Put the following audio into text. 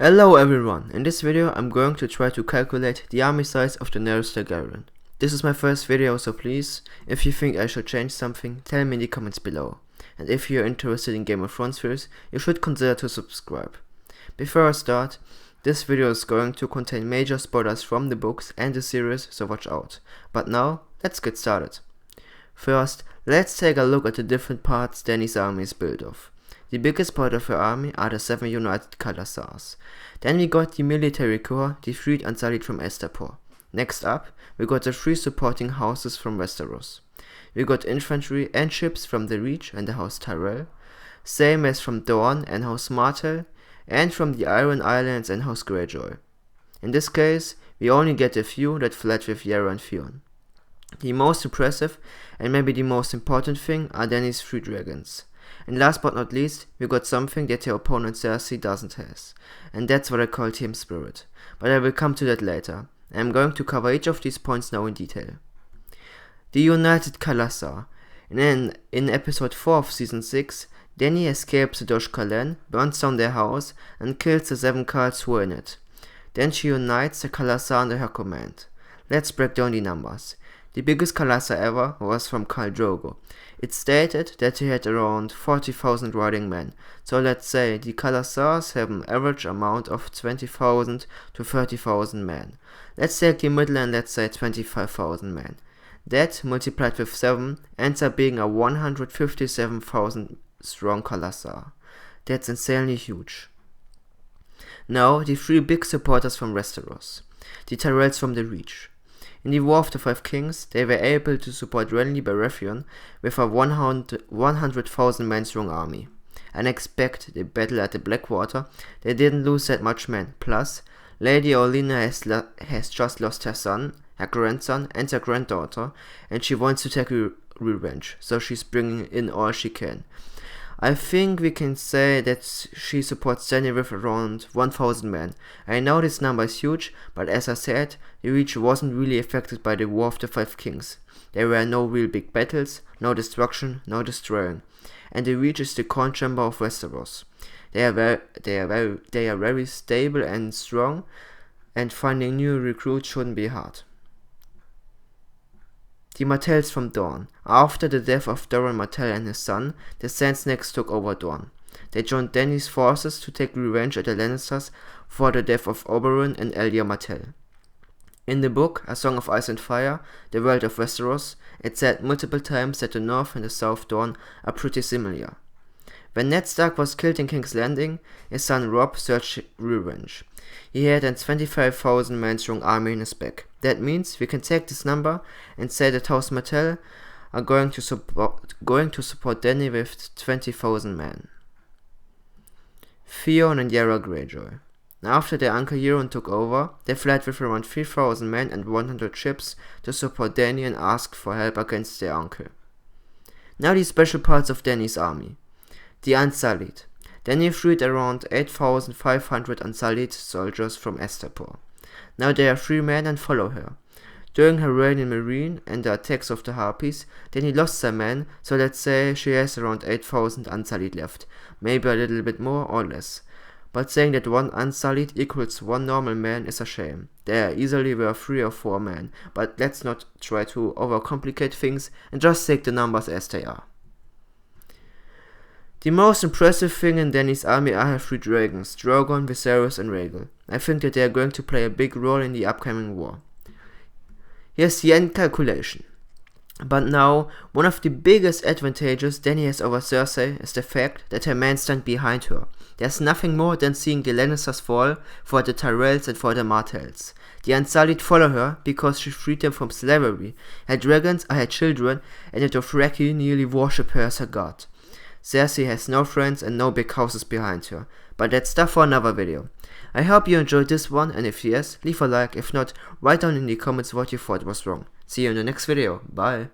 Hello everyone, in this video I'm going to try to calculate the army size of Daenerys Targaryen. This is my first video, so please, if you think I should change something, tell me in the comments below. And if you're interested in Game of Thrones series, you should consider to subscribe. Before I start, this video is going to contain major spoilers from the books and the series, so watch out. But now, let's get started. First, let's take a look at the different parts Dany's army is built of. The biggest part of her army are the 7 united Khalasars. Then we got the military corps, the freed Unsullied from Astapor. Next up, we got the 3 supporting houses from Westeros. We got infantry and ships from the Reach and the House Tyrell, same as from Dorne and House Martell, and from the Iron Islands and House Greyjoy. In this case, we only get a few that fled with Yara and Theon. The most impressive and maybe the most important thing are Dany's 3 dragons. And last but not least, we got something that her opponent Cersei doesn't have, and that's what I call team spirit, but I will come to that later. I am going to cover each of these points now in detail. The United Khalasar. In episode 4 of season 6, Dany escapes the Dosh Khalan, burns down their house, and kills the 7 Khals who were in it. Then she unites the Khalasar under her command. Let's break down the numbers. The biggest Khalasar ever was from Khal Drogo. It's stated that he had around 40,000 riding men, so let's say the Khalasars have an average amount of 20,000 to 30,000 men. Let's take the middle and let's say 25,000 men. That, multiplied with 7, ends up being a 157,000 strong Khalasar. That's insanely huge. Now, the 3 big supporters from Westeros. The Tyrells from the Reach. In the War of the Five Kings, they were able to support Renly Baratheon with a 100,000 man strong army. And expect the battle at the Blackwater, they didn't lose that much men. Plus, Lady Olenna has just lost her son, her grandson and her granddaughter, and she wants to take revenge, so she's bringing in all she can. I think we can say that she supports Dany with around 1,000 men. I know this number is huge, but as I said, the Reach wasn't really affected by the War of the Five Kings. There were no real big battles, no destruction, no destroying. And the Reach is the corn chamber of Westeros. They are very stable and strong, and finding new recruits shouldn't be hard. The Martells from Dorne. After the death of Doran Martell and his son, the Sand Snakes took over Dorne. They joined Dany's forces to take revenge at the Lannisters for the death of Oberyn and Elia Martell. In the book A Song of Ice and Fire, The World of Westeros, it said multiple times that the North and the South Dorne are pretty similar. When Ned Stark was killed in King's Landing, his son Robb searched revenge. He had a 25,000 man strong army in his back. That means we can take this number and say that House Martell are going to support Dany with 20,000 men. Theon and Yara Greyjoy. After their uncle Euron took over, they fled with around 3,000 men and 100 ships to support Dany and ask for help against their uncle. Now the special parts of Dany's army. The Unsullied. Dany freed around 8,500 Unsullied soldiers from Astapor. Now they are free men and follow her. During her reign in Meereen and the attacks of the Harpies, Dany lost some men, so let's say she has around 8,000 Unsullied left, maybe a little bit more or less. But saying that 1 Unsullied equals 1 normal man is a shame. There easily were 3 or 4 men, but let's not try to overcomplicate things and just take the numbers as they are. The most impressive thing in Dany's army are her 3 dragons, Drogon, Viserys and Rhaegal. I think that they are going to play a big role in the upcoming war. Here's the end calculation. But now, one of the biggest advantages Dany has over Cersei is the fact that her men stand behind her. There's nothing more than seeing the Lannisters fall for the Tyrells and for the Martells. The Unsullied follow her because she freed them from slavery. Her dragons are her children, and the Dothraki nearly worship her as a god. Cersei has no friends and no big houses behind her, but that's stuff for another video. I hope you enjoyed this one, and if yes, leave a like. If not, write down in the comments what you thought was wrong. See you in the next video. Bye.